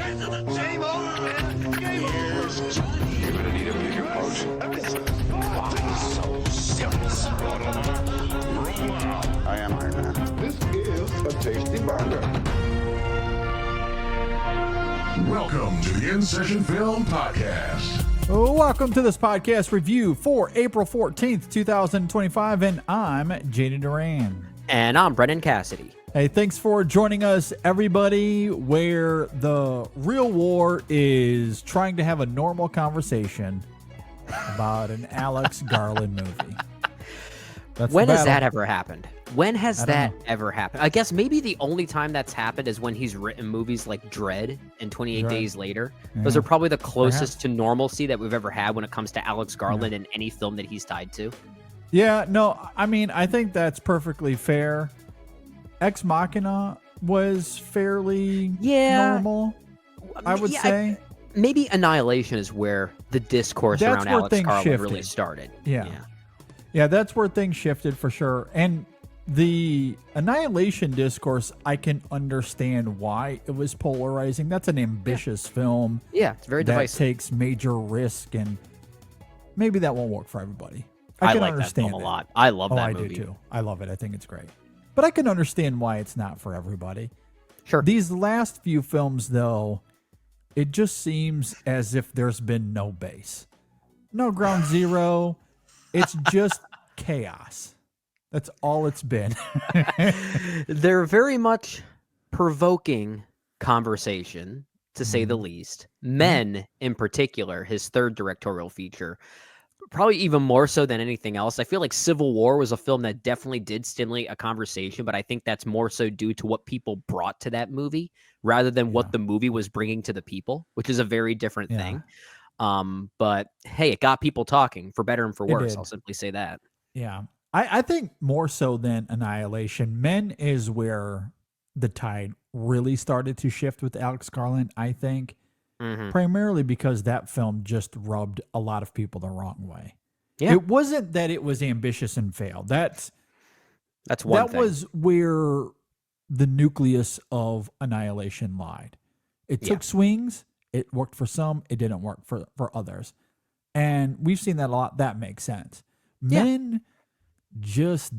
Game on. Game over. Johnny. You're gonna need a bigger boat. Why so serious? I am Iron Man. This is a tasty burger. Welcome to the In Session Film Podcast. Welcome to this podcast review for April 14th, 2025, and I'm Jaden Duran. And I'm Brennan Cassidy. Hey, thanks for joining us, everybody, where the real war is trying to have a normal conversation about an Alex Garland movie. When has that ever happened? When has that know. ever happened? I guess maybe the only time that's happened is when he's written movies like Dread and 28 Dread. Days Later. Yeah. Those are probably the closest to normalcy that we've ever had when it comes to Alex Garland in any film that he's tied to. Yeah, no, I mean, I think that's perfectly fair. Ex Machina was fairly normal, I would say. Maybe Annihilation is where the discourse That's around where Alex things Garland shifted. really started. Yeah, that's where things shifted for sure. And the Annihilation discourse, I can understand why it was polarizing. That's an ambitious film. Yeah, it's very that divisive. takes major risk, and maybe that won't work for everybody. I can like understand that film a lot. I love that movie. I do too. I love it. I think it's great. But I can understand why it's not for everybody. Sure. These last few films, though, it just seems as if there's been no base. No ground zero. It's just chaos. That's all it's been. They're very much provoking conversation, to say the least. Men, in particular, his third directorial feature, probably even more so than anything else. I feel like Civil War was a film that definitely did stimulate a conversation, but I think that's more so due to what people brought to that movie rather than what the movie was bringing to the people, which is a very different thing. But hey, it got people talking, for better and for worse. I'll simply say that. Yeah. I think more so than Annihilation, Men is where the tide really started to shift with Alex Garland, I think. Primarily because that film just rubbed a lot of people the wrong way. Yeah. It wasn't that it was ambitious and failed. That's one thing. That was where the nucleus of Annihilation lied. It took swings. It worked for some. It didn't work for others. And we've seen that a lot. That makes sense. Men just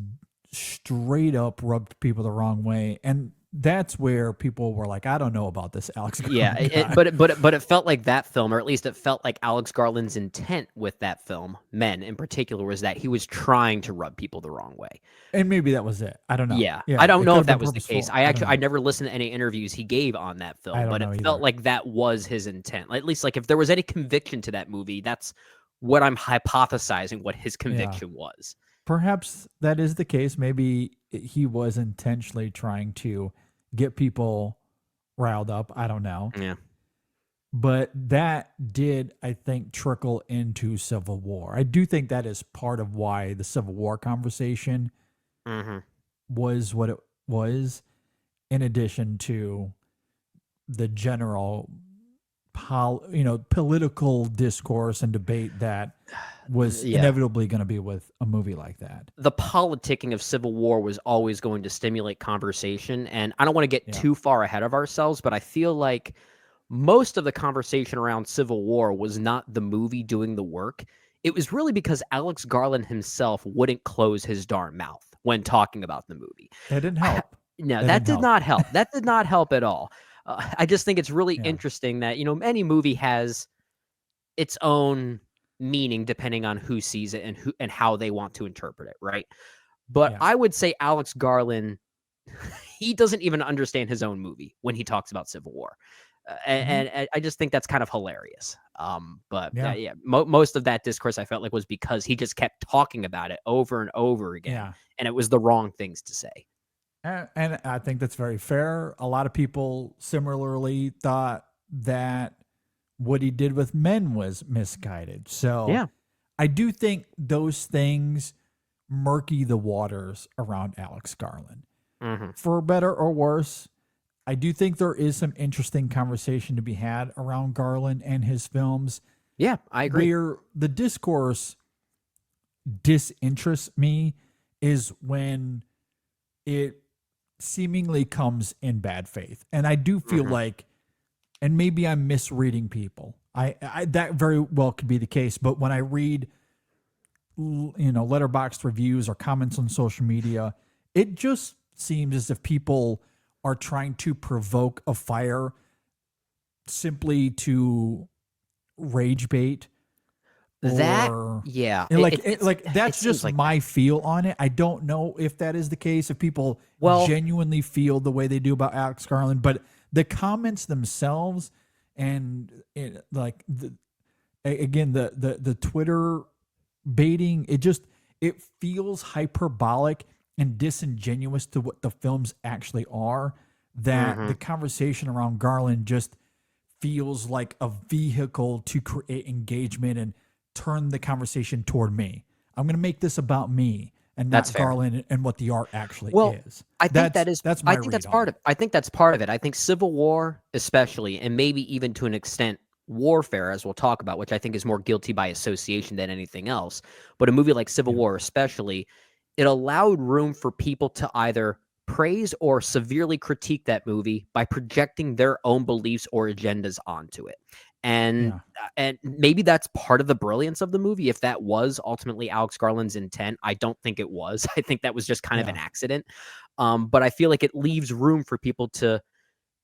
straight up rubbed people the wrong way. And that's where people were like, I don't know about this Alex Garland guy. But it felt like that film, or at least it felt like Alex Garland's intent with that film, Men in particular, was that he was trying to rub people the wrong way. And maybe that was it. I don't know. Yeah I don't know if that was the case. I never listened to any interviews he gave on that film, but it felt like that was his intent. At least, like, if there was any conviction to that movie, that's what I'm hypothesizing what his conviction was. Perhaps that is the case. Maybe he was intentionally trying to get people riled up. I don't know. Yeah. But that did, I think, trickle into Civil War. I do think that is part of why the Civil War conversation was what it was, in addition to the general political discourse and debate that was inevitably going to be with a movie like that. The politicking of Civil War was always going to stimulate conversation, and I don't want to get too far ahead of ourselves, but I feel like most of the conversation around Civil War was not the movie doing the work. It was really because Alex Garland himself wouldn't close his darn mouth when talking about the movie. That didn't help. That did not help. That did not help at all. I just think it's really interesting that, any movie has its own meaning depending on who sees it and how they want to interpret it, right? But I would say Alex Garland, he doesn't even understand his own movie when he talks about Civil War. And I just think that's kind of hilarious. Most of that discourse I felt like was because he just kept talking about it over and over again, and it was the wrong things to say. And I think that's very fair. A lot of people similarly thought that what he did with Men was misguided. So I do think those things murky the waters around Alex Garland. For better or worse, I do think there is some interesting conversation to be had around Garland and his films. Yeah, I agree. Where the discourse disinterests me is when it seemingly comes in bad faith. And I do feel like and maybe I'm misreading people. I that very well could be the case. But when I read, letterboxed reviews or comments on social media, it just seems as if people are trying to provoke a fire simply to rage bait. That Or, yeah, that's just like my feel on it. I don't know if that is the case, if people genuinely feel the way they do about Alex Garland, but the comments themselves and the Twitter baiting, it feels hyperbolic and disingenuous to what the films actually are, that the conversation around Garland just feels like a vehicle to create engagement and turn the conversation toward me. I'm going to make this about me and not Garland and what the art actually is. I think that's my read that's on part it. of. I think that's part of it. I think Civil War, especially, and maybe even to an extent, Warfare, as we'll talk about, which I think is more guilty by association than anything else. But a movie like Civil War, especially, it allowed room for people to either praise or severely critique that movie by projecting their own beliefs or agendas onto it. And maybe that's part of the brilliance of the movie. If that was ultimately Alex Garland's intent, I don't think it was. I think that was just kind of an accident. But I feel like it leaves room for people to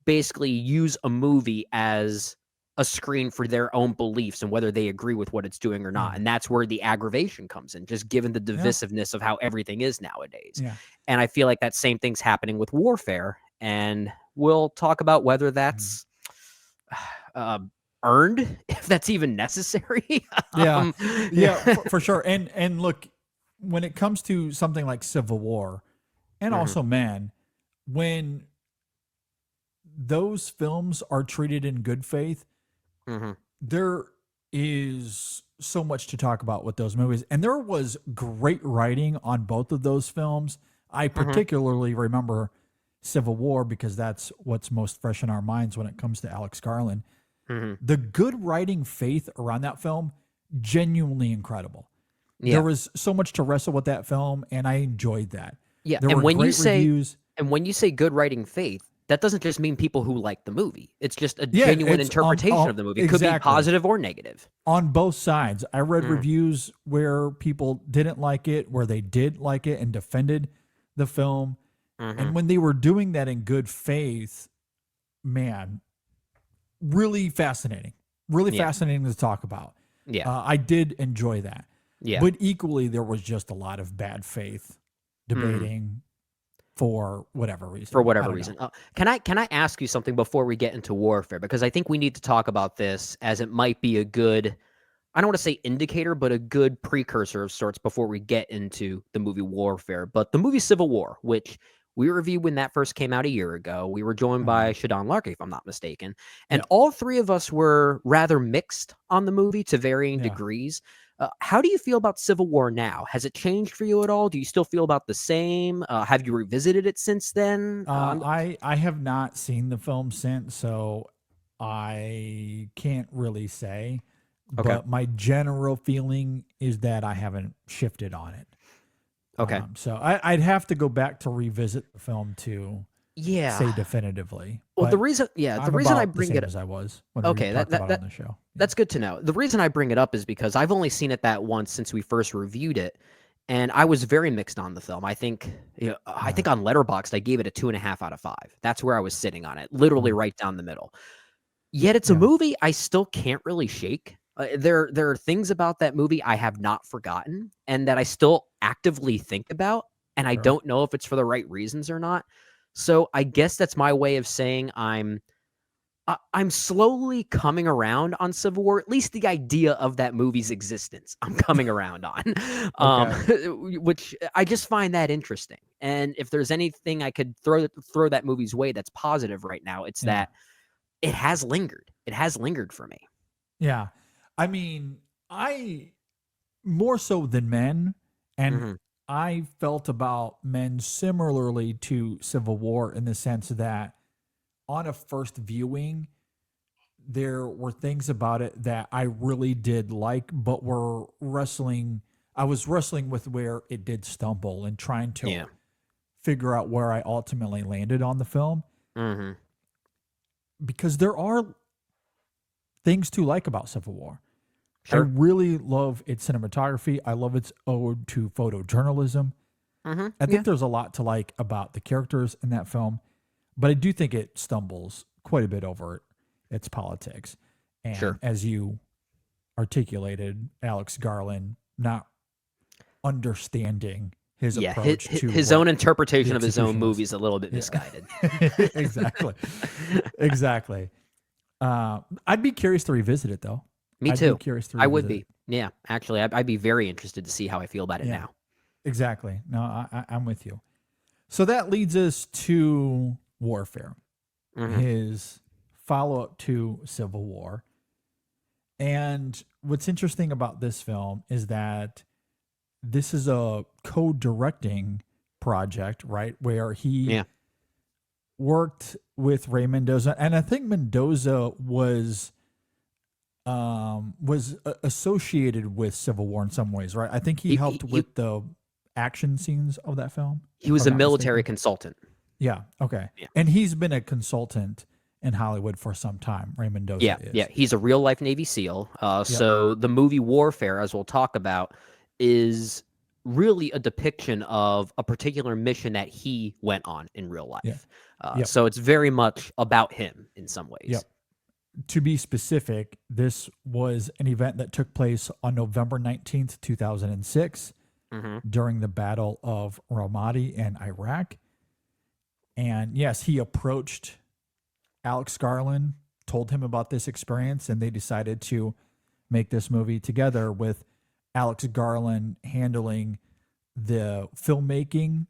basically use a movie as a screen for their own beliefs and whether they agree with what it's doing or not. And that's where the aggravation comes in, just given the divisiveness of how everything is nowadays. Yeah. And I feel like that same thing's happening with Warfare. And we'll talk about whether that's earned, if that's even necessary. For sure. And look, when it comes to something like Civil War and also Man, when those films are treated in good faith, there is so much to talk about with those movies. And there was great writing on both of those films. I particularly remember Civil War because that's what's most fresh in our minds when it comes to Alex Garland. The good writing faith around that film, genuinely incredible. There was so much to wrestle with that film, and I enjoyed that. Yeah, there and were when great you say reviews. and when you say good writing faith, that doesn't just mean people who like the movie. It's just a genuine interpretation of the movie. It could be positive or negative. On both sides. I read reviews where people didn't like it, where they did like it and defended the film. And when they were doing that in good faith, man, really fascinating. Really fascinating to talk about. I did enjoy that. But equally, there was just a lot of bad faith debating for whatever reason. For whatever reason. Can I ask you something before we get into Warfare? Because I think we need to talk about this, as it might be a good, I don't want to say indicator, but a good precursor of sorts before we get into the movie Warfare. But the movie Civil War, which we reviewed when that first came out a year ago. We were joined by Shadon Larky, if I'm not mistaken. And all three of us were rather mixed on the movie to varying degrees. How do you feel about Civil War now? Has it changed for you at all? Do you still feel about the same? Have you revisited it since then? I have not seen the film since, so I can't really say. Okay. But my general feeling is that I haven't shifted on it. Okay. So I'd have to go back to revisit the film to say definitively. Well, But the reason I about the bring same it as I was when Okay, we that- talked about that- it on the show. That's good to know. The reason I bring it up is because I've only seen it that once since we first reviewed it, and I was very mixed on the film. I think, I think on Letterboxd I gave it a 2.5 out of 5. That's where I was sitting on it, literally right down the middle. Yet it's a movie I still can't really shake. There are things about that movie I have not forgotten, and that I still actively think about, and I don't know if it's for the right reasons or not. So I guess that's my way of saying I'm slowly coming around on Civil War. At least the idea of that movie's existence, I'm coming around on, which I just find that interesting. And if there's anything I could throw that movie's way that's positive right now, it's that it has lingered. It has lingered for me. Yeah. I mean, I more so than Men, and I felt about Men similarly to Civil War in the sense that on a first viewing, there were things about it that I really did like, but I was wrestling with where it did stumble and trying to figure out where I ultimately landed on the film. Because there are things to like about Civil War. Sure. I really love its cinematography. I love its ode to photojournalism. I think there's a lot to like about the characters in that film, but I do think it stumbles quite a bit over its politics. And as you articulated, Alex Garland not understanding his approach to his own interpretation of his own movie is a little bit misguided. Exactly. I'd be curious to revisit it, though. Me I'd too. Be curious to I would revisit be. Yeah, actually, I'd be very interested to see how I feel about it now. Exactly. No, I'm with you. So that leads us to Warfare, his follow-up to Civil War. And what's interesting about this film is that this is a co-directing project, right? Where he worked with Ray Mendoza. And I think Mendoza was associated with Civil War in some ways, right? I think he helped with the action scenes of that film. He was a military consultant. Yeah. Okay. Yeah. And he's been a consultant in Hollywood for some time. Ray Mendoza is. Yeah. He's a real life Navy SEAL. So the movie Warfare, as we'll talk about, is really a depiction of a particular mission that he went on in real life. So it's very much about him in some ways. Yep. To be specific, this was an event that took place on November 19th, 2006, during the Battle of Ramadi in Iraq. And yes, he approached Alex Garland, told him about this experience, and they decided to make this movie together with Alex Garland handling the filmmaking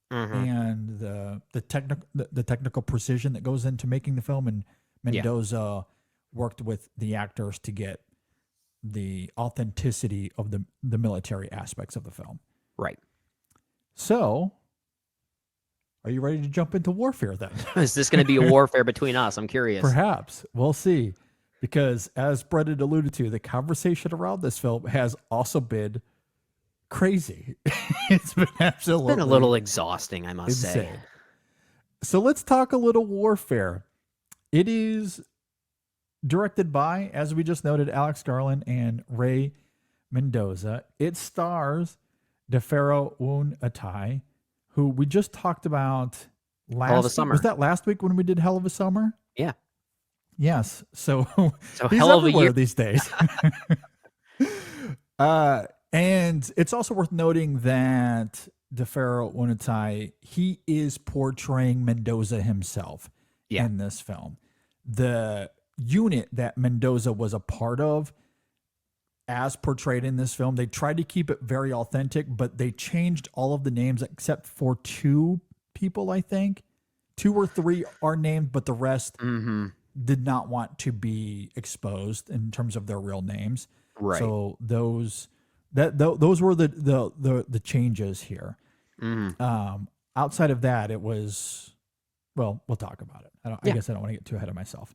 and the technical precision that goes into making the film, and Mendoza worked with the actors to get the authenticity of the military aspects of the film. Right. So, are you ready to jump into Warfare then? Is this going to be a warfare between us? I'm curious. Perhaps. We'll see. Because as Brett had alluded to, the conversation around this film has also been crazy. It's been absolutely a little exhausting, I must say. So let's talk a little Warfare. It is directed by, as we just noted, Alex Garland and Ray Mendoza. It stars DeFaro Woon-A-Tai, who we just talked about Hell of a Summer. Was that last week when we did Hell of a Summer? Yeah. Yes. So he's hell of a everywhere year these days. And it's also worth noting that DeFaro Woon-A-Tai, he is portraying Mendoza himself in this film. The unit that Mendoza was a part of, as portrayed in this film, they tried to keep it very authentic, but they changed all of the names except for two people, I think. 2 or 3 are named, but the rest did not want to be exposed in terms of their real names. Right. So those were the changes here. Outside of that, it was, well, we'll talk about it. I guess I don't want to get too ahead of myself.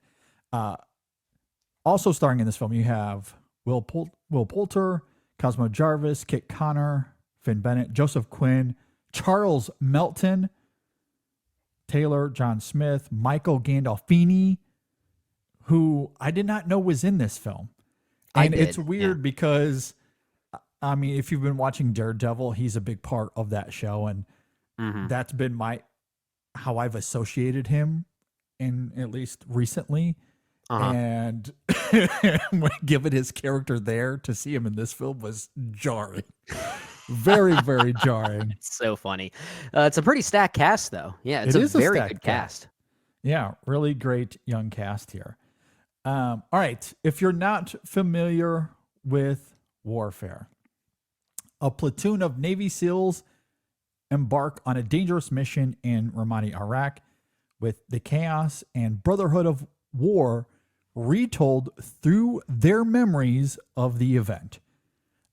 Also starring in this film, you have Will Poulter, Cosmo Jarvis, Kit Connor, Finn Bennett, Joseph Quinn, Charles Melton, Taylor John Smith, Michael Gandolfini, who I did not know was in this film. And it's weird because, I mean, if you've been watching Daredevil, he's a big part of that show. And that's been how I've associated him, in at least recently. And given his character there, to see him in this film was jarring. Very, very jarring. It's so funny. It's a pretty stacked cast, though. Yeah, it's a very good cast. Yeah, really great young cast here. All right. If you're not familiar with Warfare, a platoon of Navy SEALs embark on a dangerous mission in Ramadi, Iraq, with the chaos and brotherhood of war retold through their memories of the event.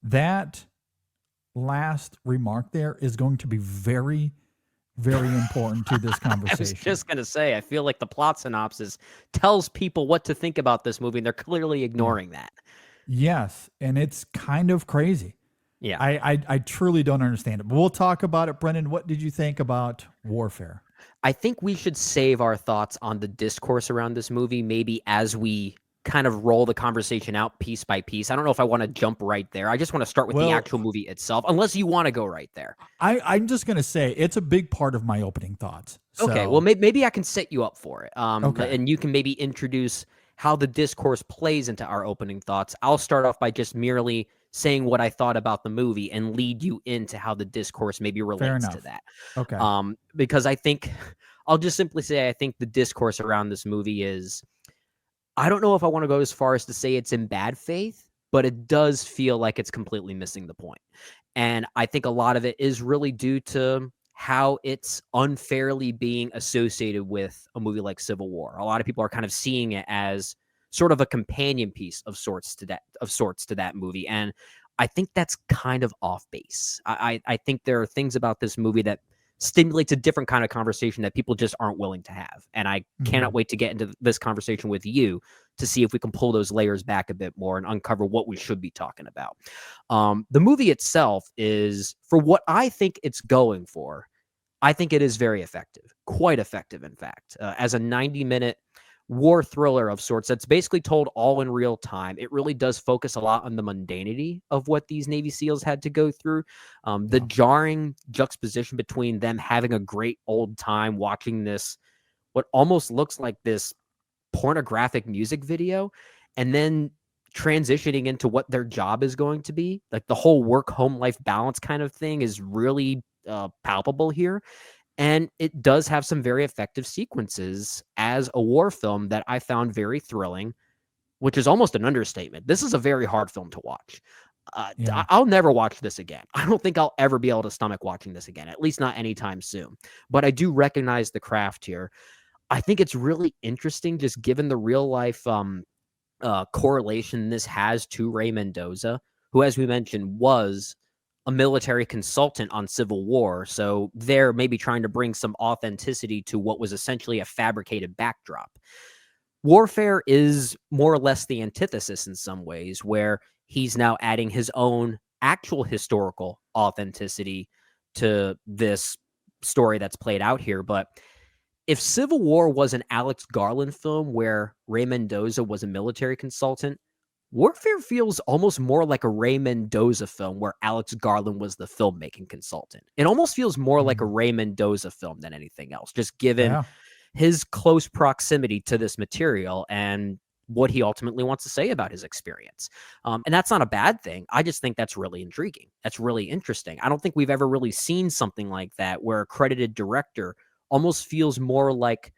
That last remark there is going to be very, very important to this conversation. I was just going to say, I feel like the plot synopsis tells people what to think about this movie, and they're clearly ignoring that. Yes, and it's kind of crazy. Yeah. I truly don't understand it. But we'll talk about it. Brendan, what did you think about Warfare? I think we should save our thoughts on the discourse around this movie maybe as we kind of roll the conversation out piece by piece. I don't know if I want to jump right there. I just want to start with the actual movie itself, unless you want to go right there. I'm just going to say it's a big part of my opening thoughts. Okay, well, maybe I can set you up for it. Okay. And you can maybe introduce how the discourse plays into our opening thoughts. I'll start off by just merely saying what I thought about the movie and lead you into how the discourse maybe relates to that. Okay. Because I think I'll just simply say I think the discourse around this movie is, I don't know if I want to go as far as to say it's in bad faith, but it does feel like it's completely missing the point. And I think a lot of it is really due to how it's unfairly being associated with a movie like Civil War. A lot of people are kind of seeing it as sort of a companion piece of sorts to that movie. And I think that's kind of off base. I think there are things about this movie that stimulates a different kind of conversation that people just aren't willing to have. And I cannot wait to get into this conversation with you to see if we can pull those layers back a bit more and uncover what we should be talking about. The movie itself is, for what I think it's going for, I think it is very effective, quite effective, in fact, as a 90-minute war thriller of sorts that's basically told all in real time. It really does focus a lot on the mundanity of what these Navy SEALs had to go through. The jarring juxtaposition between them having a great old time watching this, what almost looks like this pornographic music video, and then transitioning into what their job is going to be. Like the whole work-home life balance kind of thing is really palpable here. And it does have some very effective sequences as a war film that I found very thrilling, which is almost an understatement. This is a very hard film to watch. I'll never watch this again. I don't think I'll ever be able to stomach watching this again, at least not anytime soon. But I do recognize the craft here. I think it's really interesting, just given the real life correlation this has to Ray Mendoza, who, as we mentioned, was a military consultant on Civil War. So they're maybe trying to bring some authenticity to what was essentially a fabricated backdrop. Warfare is more or less the antithesis in some ways, where he's now adding his own actual historical authenticity to this story that's played out here. But if Civil War was an Alex Garland film where Ray Mendoza was a military consultant, Warfare feels almost more like a Ray Mendoza film where Alex Garland was the filmmaking consultant. It almost feels more like a Ray Mendoza film than anything else, just given his close proximity to this material and what he ultimately wants to say about his experience. And that's not a bad thing. I just think that's really intriguing. That's really interesting. I don't think we've ever really seen something like that where a credited director almost feels more like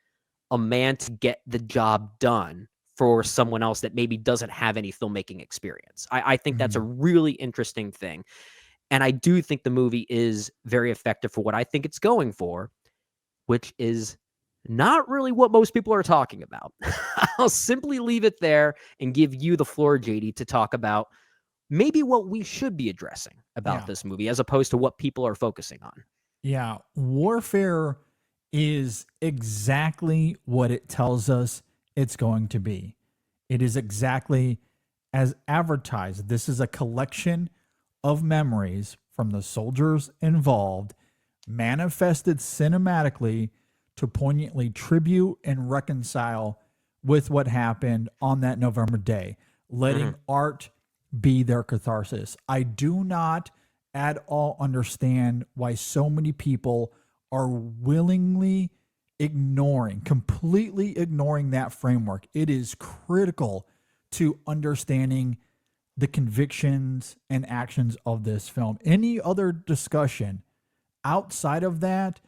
a man to get the job done for someone else that maybe doesn't have any filmmaking experience. I think that's a really interesting thing. And I do think the movie is very effective for what I think it's going for, which is not really what most people are talking about. I'll simply leave it there and give you the floor, JD, to talk about maybe what we should be addressing about this movie as opposed to what people are focusing on. Yeah. Warfare is exactly what it tells us it's going to be. It is exactly as advertised. This is a collection of memories from the soldiers involved, manifested cinematically to poignantly tribute and reconcile with what happened on that November day, letting art be their catharsis. I do not at all understand why so many people are willingly completely ignoring that framework. It is critical to understanding the convictions and actions of this film. Any other discussion outside of that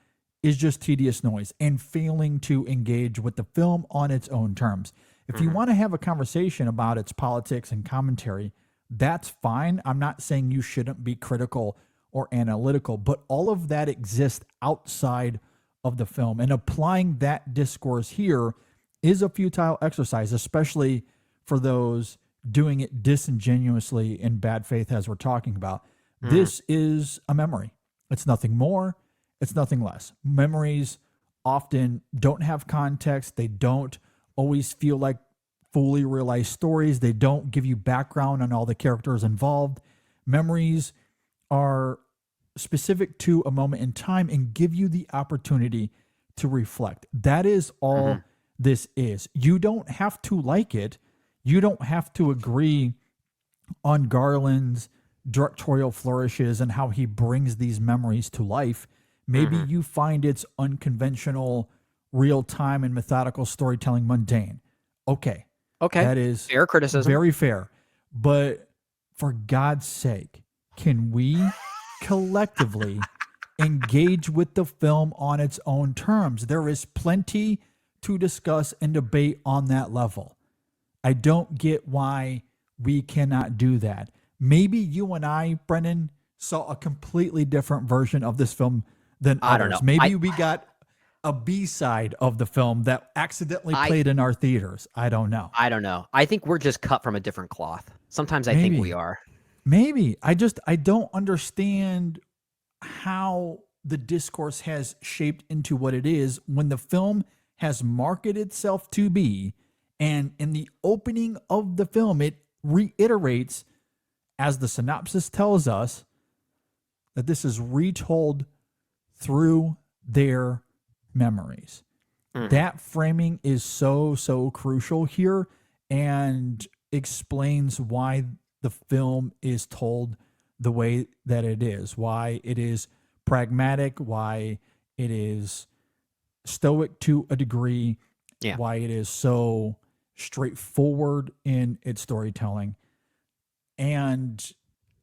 is just tedious noise and failing to engage with the film on its own terms. If you want to have a conversation about its politics and commentary, that's fine. I'm not saying you shouldn't be critical or analytical, but all of that exists outside of the film, and applying that discourse here is a futile exercise, especially for those doing it disingenuously in bad faith, as we're talking about. This is a memory. It's nothing more. It's nothing less. Memories often don't have context. They don't always feel like fully realized stories. They don't give you background on all the characters involved. Memories are specific to a moment in time and give you the opportunity to reflect. That is all this is. You don't have to like it. You don't have to agree on Garland's directorial flourishes and how he brings these memories to life. Maybe you find its unconventional, real time, and methodical storytelling mundane. Okay. That is fair criticism. very fair. But for God's sake, can we collectively engage with the film on its own terms? There is plenty to discuss and debate on that level. I don't get why we cannot do that. Maybe you and I, Brennan, saw a completely different version of this film than others. I don't know. Maybe we got a B-side of the film that accidentally played in our theaters. I don't know. I don't know. I think we're just cut from a different cloth. Sometimes I think we are. Maybe. I don't understand how the discourse has shaped into what it is when the film has marketed itself to be, and in the opening of the film, it reiterates, as the synopsis tells us, that this is retold through their memories. That framing is so crucial here and explains why the film is told the way that it is, why it is pragmatic, why it is stoic to a degree, why it is so straightforward in its storytelling. And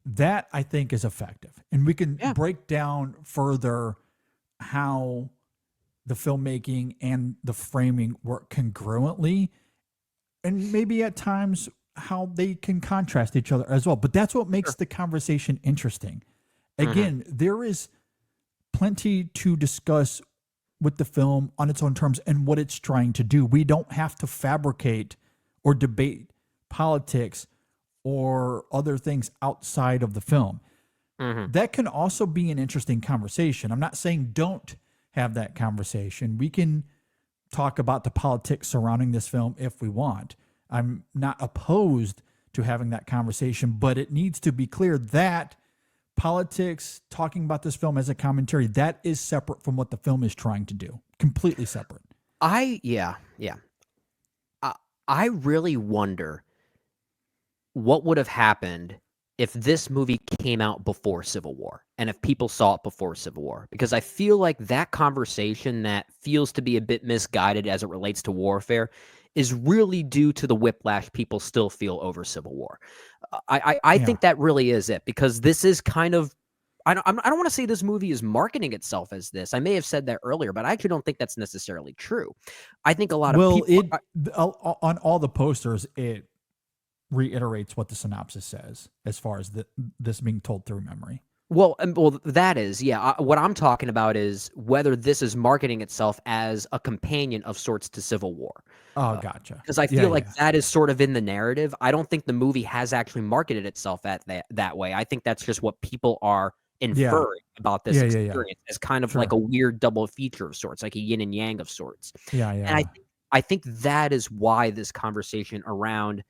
that, I think, is effective. And we can break down further how the filmmaking and the framing work congruently, and maybe at times how they can contrast each other as well. But that's what makes the conversation interesting. Again, there is plenty to discuss with the film on its own terms and what it's trying to do. We don't have to fabricate or debate politics or other things outside of the film. That can also be an interesting conversation. I'm not saying don't have that conversation. We can talk about the politics surrounding this film if we want. I'm not opposed to having that conversation, but it needs to be clear that politics, talking about this film as a commentary, that is separate from what the film is trying to do. Completely separate. I really wonder what would have happened if this movie came out before Civil War and if people saw it before Civil War, because I feel like that conversation that feels to be a bit misguided as it relates to warfare is really due to the whiplash people still feel over Civil War. I think that really is it, because this is kind of, I don't want to say this movie is marketing itself as this. I may have said that earlier, but I actually don't think that's necessarily true. I think a lot of people on all the posters, it reiterates what the synopsis says as far as this being told through memory. Well, that is, what I'm talking about is whether this is marketing itself as a companion of sorts to Civil War. Oh, gotcha. Because I feel like that is sort of in the narrative. I don't think the movie has actually marketed itself that way. I think that's just what people are inferring about this experience as kind of like a weird double feature of sorts, like a yin and yang of sorts. And I think that is why this conversation around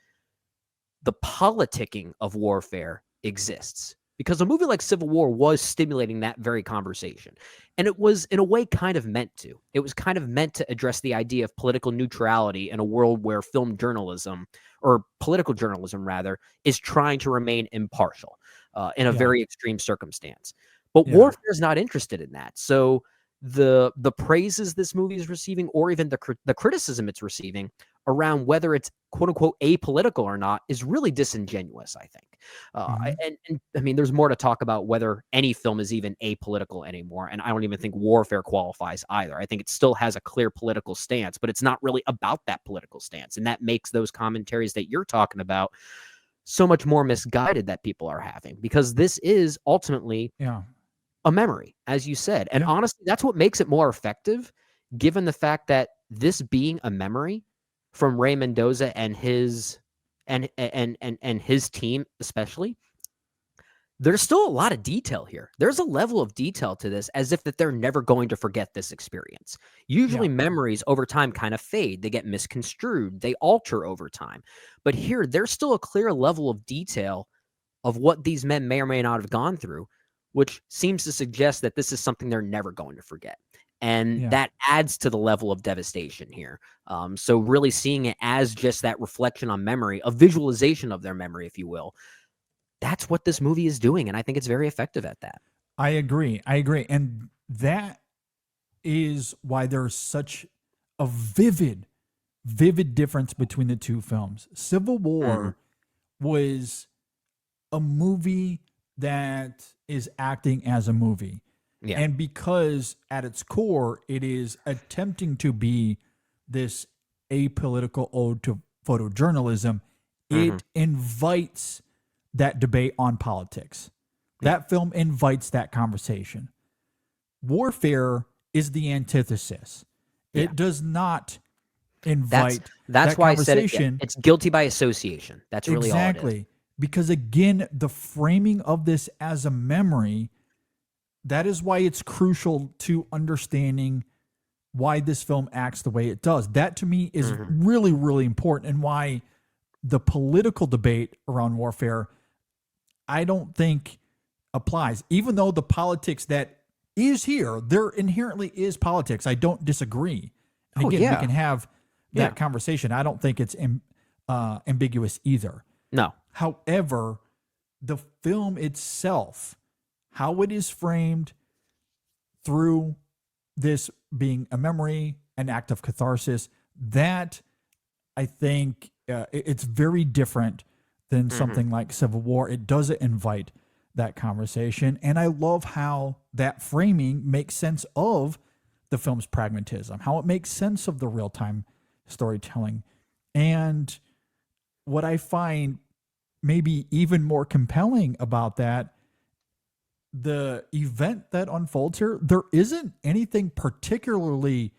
the politicking of warfare exists, because a movie like Civil War was stimulating that very conversation. And it was, in a way, kind of meant to. It was kind of meant to address the idea of political neutrality in a world where film journalism, or political journalism rather, is trying to remain impartial in a very extreme circumstance. But warfare is not interested in that. So the praises this movie is receiving, or even the criticism it's receiving around whether it's quote unquote apolitical or not, is really disingenuous, I think. And I mean, there's more to talk about whether any film is even apolitical anymore. And I don't even think warfare qualifies either. I think it still has a clear political stance, but it's not really about that political stance. And that makes those commentaries that you're talking about so much more misguided that people are having, because this is ultimately a memory, as you said. And honestly, that's what makes it more effective, given the fact that this being a memory from Ray Mendoza and his and his team especially, there's still a lot of detail here. There's a level of detail to this as if that they're never going to forget this experience. Usually memories over time kind of fade. They get misconstrued. They alter over time. But here, there's still a clear level of detail of what these men may or may not have gone through, which seems to suggest that this is something they're never going to forget. And Yeah. that adds to the level of devastation here. So really seeing it as just that reflection on memory, a visualization of their memory, if you will, that's what this movie is doing. And I think it's very effective at that. I agree. And that is why there's such a vivid difference between the two films. Civil War was a movie that is acting as a movie. Yeah. And because at its core, it is attempting to be this apolitical ode to photojournalism, it invites that debate on politics. That film invites that conversation. Warfare is the antithesis. It does not invite that's that why I said conversation. it's guilty by association. That's really all it is. Exactly. Because again, the framing of this as a memory, that is why it's crucial to understanding why this film acts the way it does. That to me is really, really important, and why the political debate around warfare, I don't think applies. Even though the politics that is here, there inherently is politics. I don't disagree. And again, we can have that conversation. I don't think it's ambiguous either. No. However, the film itself, how it is framed through this being a memory, an act of catharsis, that I think it's very different than something like Civil War. It doesn't invite that conversation. And I love how that framing makes sense of the film's pragmatism, how it makes sense of the real-time storytelling. And what I find maybe even more compelling about that, the event that unfolds here, there isn't anything particularly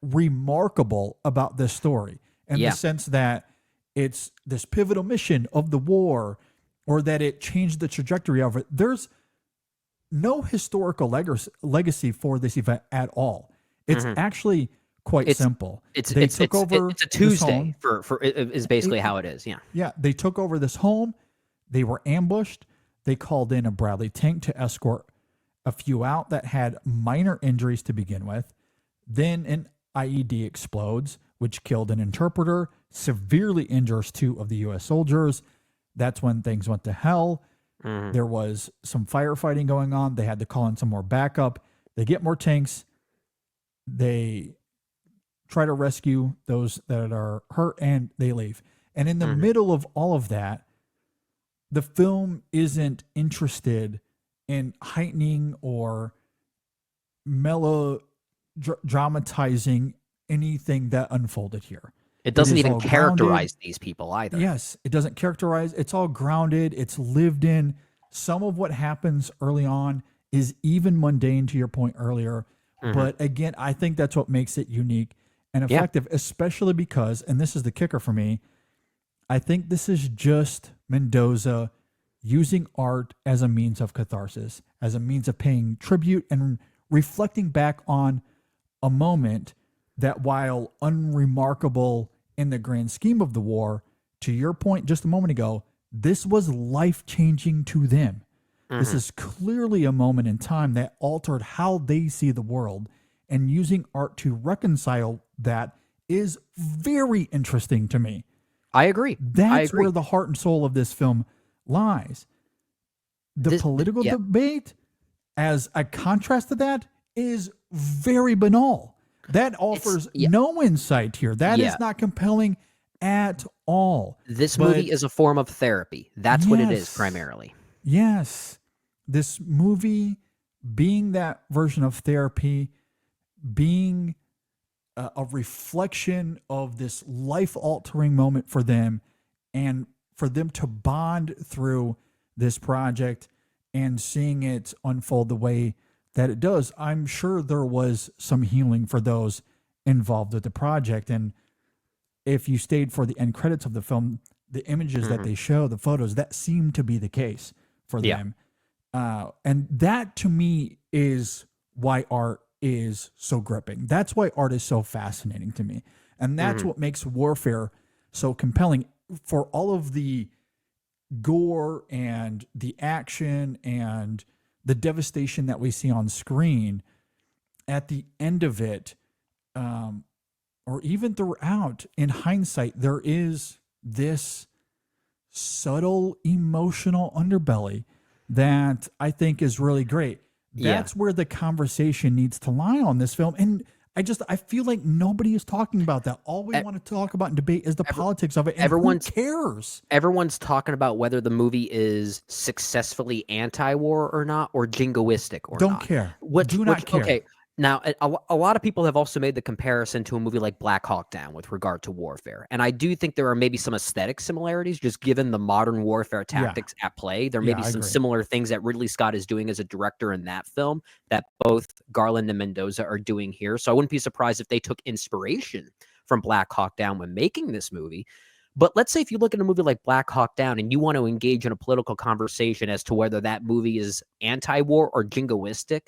remarkable about this story in the sense that it's this pivotal mission of the war or that it changed the trajectory of it. There's no historical legacy for this event at all. It's actually quite simple. It's a Tuesday for is basically how it is. Yeah. Yeah. They took over this home. They were ambushed. They called in a Bradley tank to escort a few out that had minor injuries to begin with. Then an IED explodes, which killed an interpreter, severely injures 2 of the U.S. soldiers. That's when things went to hell. There was some firefighting going on. They had to call in some more backup. They get more tanks. They try to rescue those that are hurt, and they leave. And in the middle of all of that, the film isn't interested in heightening or dramatizing anything that unfolded here. It doesn't is even all characterize grounded. these people either. Yes, it doesn't characterize. It's all grounded. It's lived in. Some of what happens early on is even mundane, to your point earlier. But again, I think that's what makes it unique and effective, especially because, and this is the kicker for me, I think this is just Mendoza using art as a means of catharsis, as a means of paying tribute and reflecting back on a moment that, while unremarkable in the grand scheme of the war, to your point just a moment ago, this was life-changing to them. This is clearly a moment in time that altered how they see the world, and using art to reconcile that is very interesting to me. I agree. That's where the heart and soul of this film lies. The political debate, as a contrast to that, is very banal. That offers no insight here. That is not compelling at all. This movie is a form of therapy. That's what it is primarily. Yes. This movie being that version of therapy, being a reflection of this life-altering moment for them, and for them to bond through this project and seeing it unfold the way that it does. I'm sure there was some healing for those involved with the project. And if you stayed for the end credits of the film, the images that they show, the photos, that seemed to be the case for them. And that to me is why art is so gripping. That's why art is so fascinating to me. And that's what makes warfare so compelling. For all of the gore and the action and the devastation that we see on screen, at the end of it, or even throughout, in hindsight, there is this subtle emotional underbelly that I think is really great. That's where the conversation needs to lie on this film. And I feel like nobody is talking about that. All we want to talk about and debate is the politics of it. And who cares? Everyone's talking about whether the movie is successfully anti-war or not, or jingoistic or Don't not. care. Do not care. Okay. Now, a lot of people have also made the comparison to a movie like Black Hawk Down with regard to warfare. And I do think there are maybe some aesthetic similarities, just given the modern warfare tactics at play. There may be some similar things that Ridley Scott is doing as a director in that film that both Garland and Mendoza are doing here. So I wouldn't be surprised if they took inspiration from Black Hawk Down when making this movie. But let's say if you look at a movie like Black Hawk Down and you want to engage in a political conversation as to whether that movie is anti-war or jingoistic,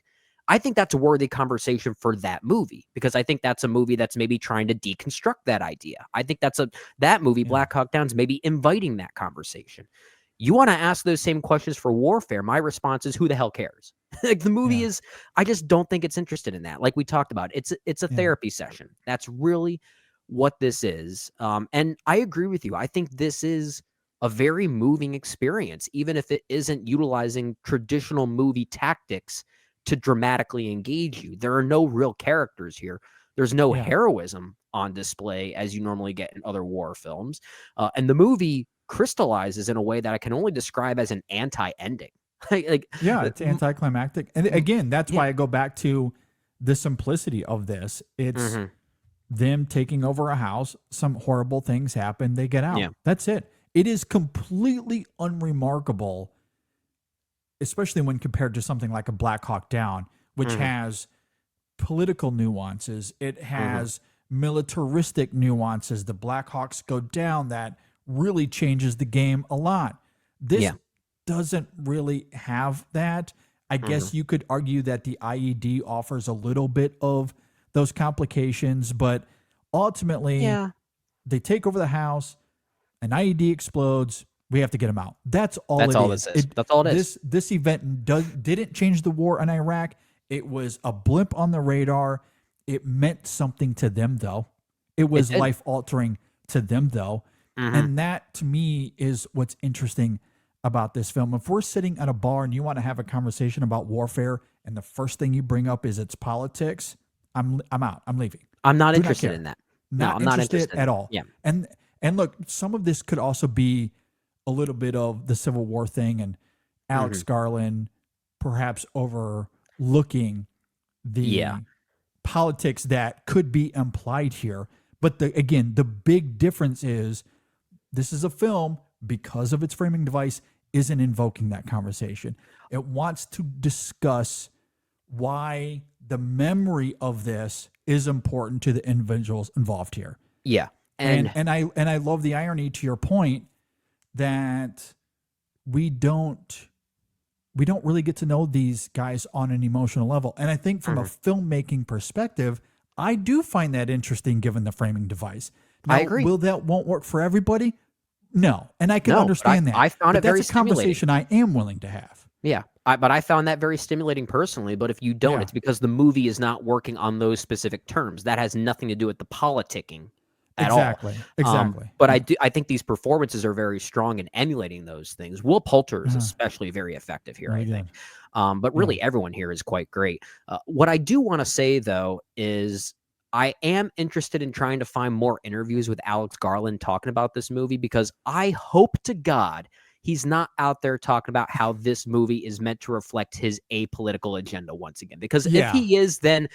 I think that's a worthy conversation for that movie, because I think that's a movie that's maybe trying to deconstruct that idea. I think that movie, Black Hawk Down, is maybe inviting that conversation. You want to ask those same questions for warfare. My response is, who the hell cares? Like, the movie is, I just don't think it's interested in that. Like we talked about, it's a therapy session. That's really what this is. And I agree with you. I think this is a very moving experience, even if it isn't utilizing traditional movie tactics to dramatically engage you. There are no real characters here. There's no heroism on display as you normally get in other war films. And the movie crystallizes in a way that I can only describe as an anti-ending. It's anticlimactic. And again, that's why I go back to the simplicity of this. It's them taking over a house. Some horrible things happen. They get out. Yeah. That's it. It is completely unremarkable, especially when compared to something like a Black Hawk Down, which has political nuances. It has militaristic nuances. The Black Hawks go down. That really changes the game a lot. This doesn't really have that. I guess you could argue that the IED offers a little bit of those complications, but ultimately they take over the house, an IED explodes, we have to get them out. That's all this is. That's all it is. This event didn't change the war in Iraq. It was a blip on the radar. It meant something to them, though. It was life-altering to them, though. And that, to me, is what's interesting about this film. If we're sitting at a bar and you want to have a conversation about warfare and the first thing you bring up is its politics, I'm out. I'm leaving. I'm not interested in that. I'm not interested at all. Yeah. And look, some of this could also be a little bit of the Civil War thing and Alex Garland perhaps overlooking the politics that could be implied here. But again, the big difference is this is a film, because of its framing device, isn't invoking that conversation. It wants to discuss why the memory of this is important to the individuals involved here. Yeah. And I love the irony, to your point, that we don't really get to know these guys on an emotional level. And I think from a filmmaking perspective, I do find that interesting given the framing device. Now, I agree. Won't work for everybody? No. And I can understand that. I found it very that's a conversation I am willing to have. Yeah. But I found that very stimulating personally. But if you don't, it's because the movie is not working on those specific terms. That has nothing to do with the politicking at all. Exactly. But I think these performances are very strong in emulating those things. Will Poulter is especially very effective here, I think. But really, everyone here is quite great. What I do want to say, though, is I am interested in trying to find more interviews with Alex Garland talking about this movie, because I hope to God he's not out there talking about how this movie is meant to reflect his apolitical agenda once again. Because if he is, then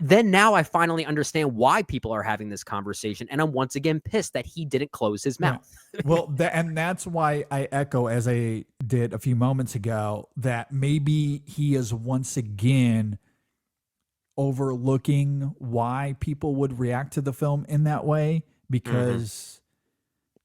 now I finally understand why people are having this conversation, and I'm once again pissed that he didn't close his mouth. Well, and that's why I echo, as I did a few moments ago, that maybe he is once again overlooking why people would react to the film in that way, because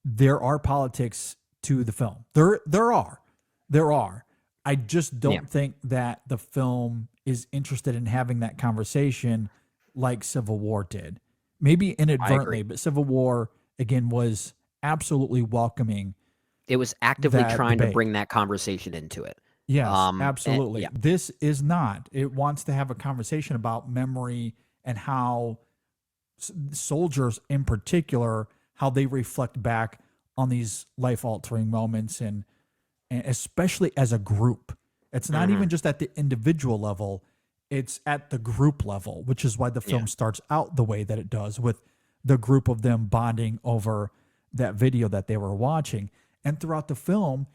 there are politics to the film. There are. I just don't think that the film is interested in having that conversation like Civil War did. Maybe inadvertently, but Civil War, again, was absolutely welcoming. It was actively trying to bring that conversation into it. Yes, And, absolutely. yeah. This is not. It wants to have a conversation about memory and how soldiers in particular, how they reflect back on these life-altering moments and especially as a group. It's not even just at the individual level, it's at the group level, which is why the Yeah. film starts out the way that it does, with the group of them bonding over that video that they were watching. And throughout the film,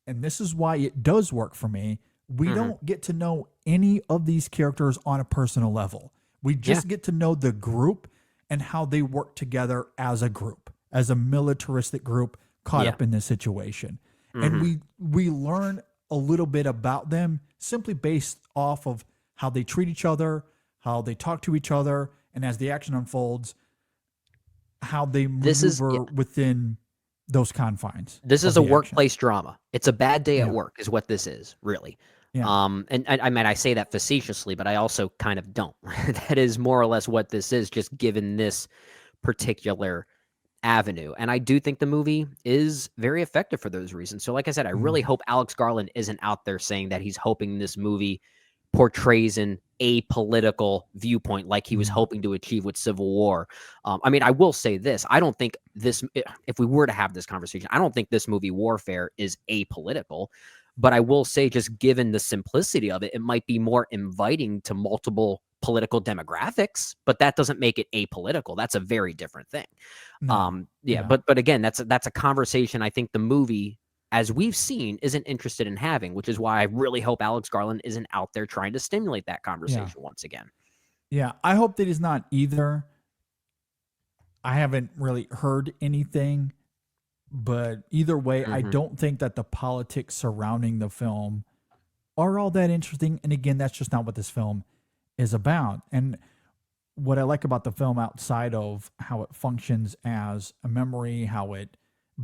and this is why it does work for me, we don't get to know any of these characters on a personal level. We just get to know the group and how they work together as a group, as a militaristic group caught up in this situation. And we learn a little bit about them simply based off of how they treat each other, how they talk to each other, and as the action unfolds, how they maneuver within those confines. This is of a the action. workplace drama. It's a bad day at Yeah. work, is what this is, really. Yeah. And I mean, I say that facetiously, but I also kind of don't. That is more or less what this is, just given this particular avenue. And I do think the movie is very effective for those reasons. So, like I said, I really hope Alex Garland isn't out there saying that he's hoping this movie portrays an apolitical viewpoint like he was hoping to achieve with Civil War. I mean, I will say this. I don't think this, if we were to have this conversation, I don't think this movie Warfare is apolitical. But I will say, just given the simplicity of it, it might be more inviting to multiple political demographics, but that doesn't make it apolitical. That's a very different thing. No. But again, that's a conversation I think the movie, as we've seen, isn't interested in having, which is why I really hope Alex Garland isn't out there trying to stimulate that conversation once again. Yeah, I hope that he's not either. I haven't really heard anything, but either way, I don't think that the politics surrounding the film are all that interesting. And again, that's just not what this film is about. And what I like about the film, outside of how it functions as a memory, how it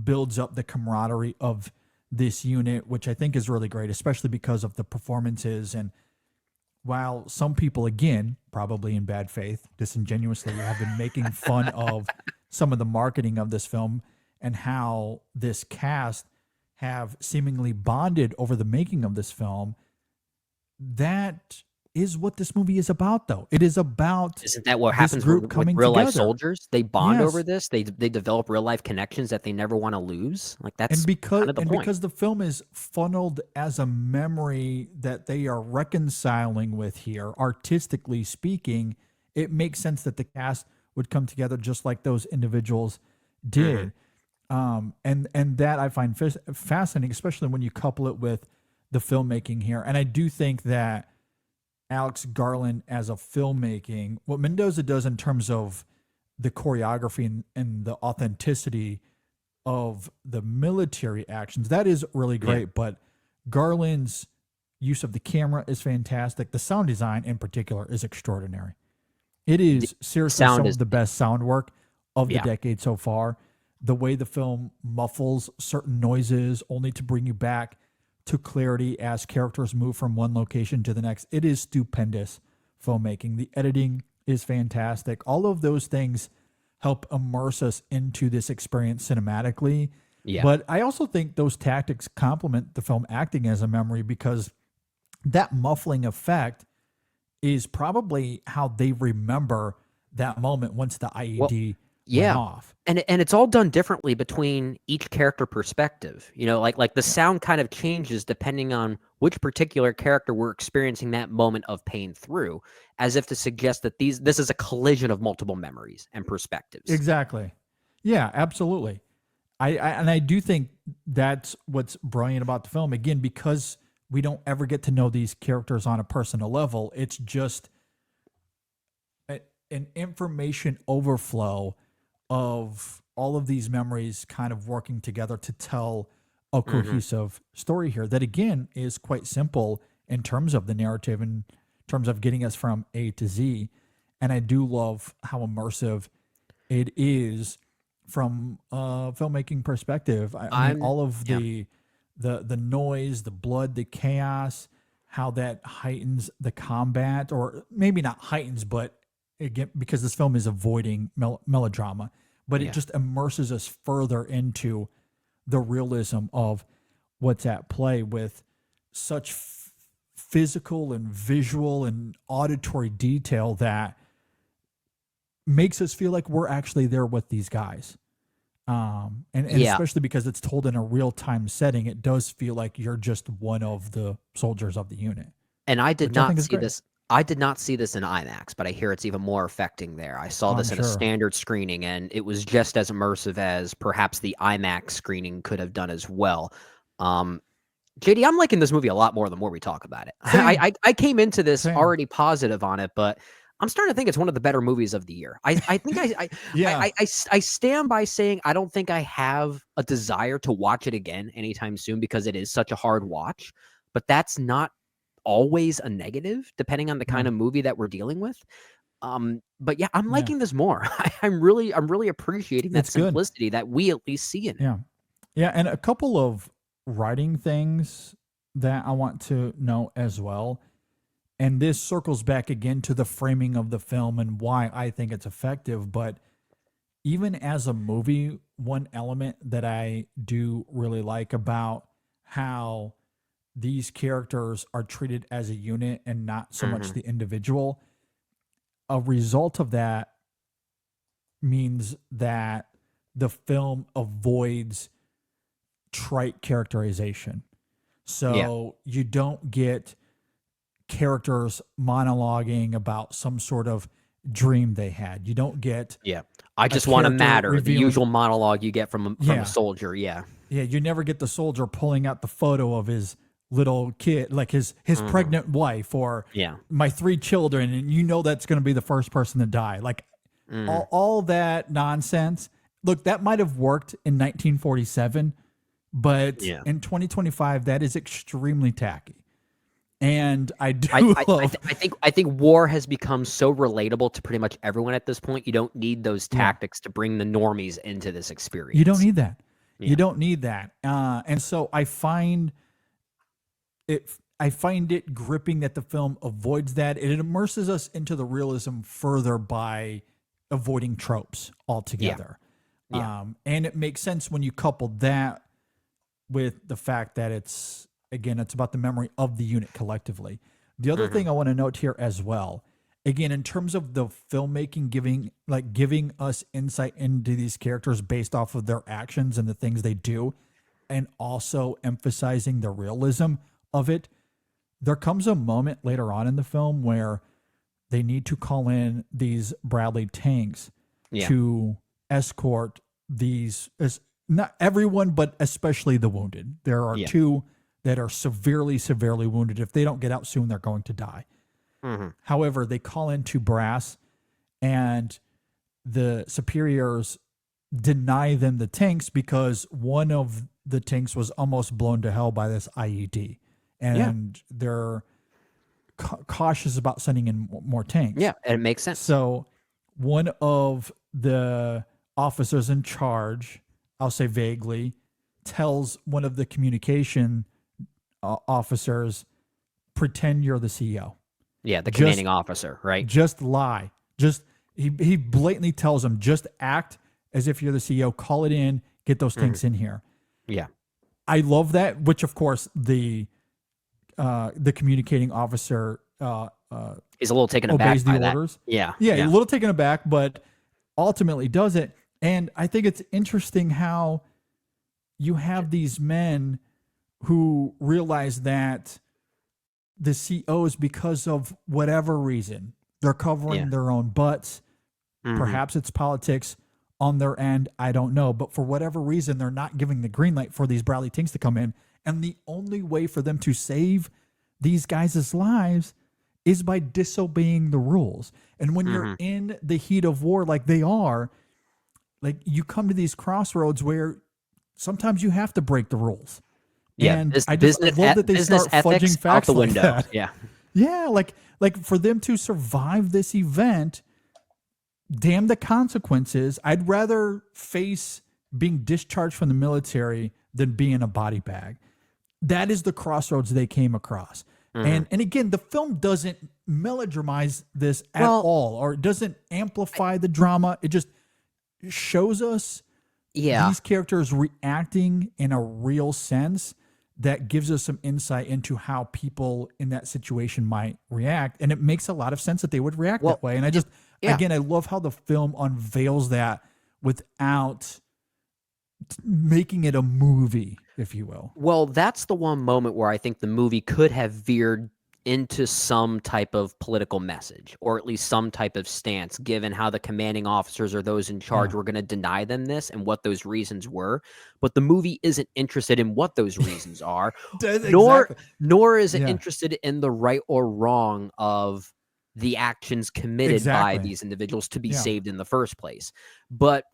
builds up the camaraderie of this unit, which I think is really great, especially because of the performances. And while some people, again, probably in bad faith, disingenuously, have been making fun of some of the marketing of this film and how this cast have seemingly bonded over the making of this film, that is what this movie is about, though. It is about Isn't that what this happens group with coming real life together. soldiers? They bond Yes. over this. They develop real life connections that they never want to lose. Like that's And kind of the point. because the film is funneled as a memory that they are reconciling with here, artistically speaking, it makes sense that the cast would come together just like those individuals did. And that I find fascinating, especially when you couple it with the filmmaking here. And I do think that Alex Garland, as a filmmaking, what Mendoza does in terms of the choreography and the authenticity of the military actions, that is really great. Yeah. But Garland's use of the camera is fantastic. The sound design in particular is extraordinary. It is seriously sound some is- of the best sound work of the Yeah. decade so far. The way the film muffles certain noises only to bring you back to clarity as characters move from one location to the next. It is stupendous filmmaking. The editing is fantastic. All of those things help immerse us into this experience cinematically. Yeah. But I also think those tactics complement the film acting as a memory, because that muffling effect is probably how they remember that moment once the IED went off. And it's all done differently between each character perspective. You know, like the sound kind of changes depending on which particular character we're experiencing that moment of pain through, as if to suggest that this is a collision of multiple memories and perspectives. Exactly. Yeah, absolutely. I do think that's what's brilliant about the film. Again, because we don't ever get to know these characters on a personal level, it's just an information overflow of all of these memories kind of working together to tell a cohesive story here that, again, is quite simple in terms of the narrative, in terms of getting us from A to Z. And I do love how immersive it is from a filmmaking perspective. I mean, all of the noise, the blood, the chaos, how that heightens the combat, or maybe not heightens, but again, because this film is avoiding melodrama, but it just immerses us further into the realism of what's at play with such physical and visual and auditory detail that makes us feel like we're actually there with these guys. And especially because it's told in a real-time setting, it does feel like you're just one of the soldiers of the unit. And I did which I think not is see great. this. I did not see this in IMAX, but I hear it's even more affecting there. I saw I'm this in a sure. standard screening, and it was just as immersive as perhaps the IMAX screening could have done as well. JD, I'm liking this movie a lot more the more we talk about it. I came into this Same. already positive on it, but I'm starting to think it's one of the better movies of the year. I think Yeah. I stand by saying I don't think I have a desire to watch it again anytime soon because it is such a hard watch, but that's not always a negative depending on the kind of movie that we're dealing with. But yeah, I'm liking this more. I'm really appreciating that It's good. simplicity that we at least see in it. Yeah. Yeah. And a couple of writing things that I want to know as well. And this circles back again to the framing of the film and why I think it's effective. But even as a movie, one element that I do really like about how these characters are treated as a unit and not so much the individual, a result of that means that the film avoids trite characterization. So you don't get characters monologuing about some sort of dream they had. You don't get I just want to character matter. The revealing- usual monologue you get from a soldier. Yeah. Yeah, you never get the soldier pulling out the photo of his little kid, like his pregnant wife or my 3 children, and you know that's going to be the first person to die. Like all that nonsense. Look, that might have worked in 1947, but in 2025, that is extremely tacky. And I think war has become so relatable to pretty much everyone at this point. You don't need those tactics to bring the normies into this experience. You don't need that. You don't need that. And so I find it gripping that the film avoids that. It immerses us into the realism further by avoiding tropes altogether. And it makes sense when you couple that with the fact that it's about the memory of the unit collectively. The other thing I want to note here as well, again, in terms of the filmmaking giving us insight into these characters based off of their actions and the things they do, and also emphasizing the realism of it, there comes a moment later on in the film where they need to call in these Bradley tanks to escort these, not everyone, but especially the wounded. There are 2 that are severely wounded. If they don't get out soon, they're going to die. However, they call in 2 brass, and the superiors deny them the tanks because one of the tanks was almost blown to hell by this IED. And they're cautious about sending in more tanks. Yeah, and it makes sense. So one of the officers in charge, I'll say vaguely, tells one of the communication officers, pretend you're the CEO. Yeah, the commanding officer, right? Just lie. He blatantly tells him, just act as if you're the CEO, call it in, get those tanks in here. Yeah. I love that, which of course the communicating officer he's a little taken aback obeys by the that. orders. Yeah. A little taken aback, but ultimately does it. And I think it's interesting how you have these men who realize that the COs, because of whatever reason, they're covering their own butts. Perhaps it's politics on their end. I don't know. But for whatever reason, they're not giving the green light for these Bradley tanks to come in. And the only way for them to save these guys' lives is by disobeying the rules. And when you're in the heat of war like they are, like you come to these crossroads where sometimes you have to break the rules. Yeah, and I love that they start fudging facts out the like window. that. Yeah, like for them to survive this event, damn the consequences. I'd rather face being discharged from the military than be in a body bag. That is the crossroads they came across. And again, the film doesn't melodramatize this at all, or it doesn't amplify the drama. It just shows us these characters reacting in a real sense that gives us some insight into how people in that situation might react. And it makes a lot of sense that they would react that way. And again, I love how the film unveils that without making it a movie, if you will. Well, that's the one moment where I think the movie could have veered into some type of political message, or at least some type of stance, given how the commanding officers or those in charge were going to deny them this and what those reasons were. But the movie isn't interested in what those reasons are, nor is it interested in the right or wrong of the actions committed by these individuals to be saved in the first place. But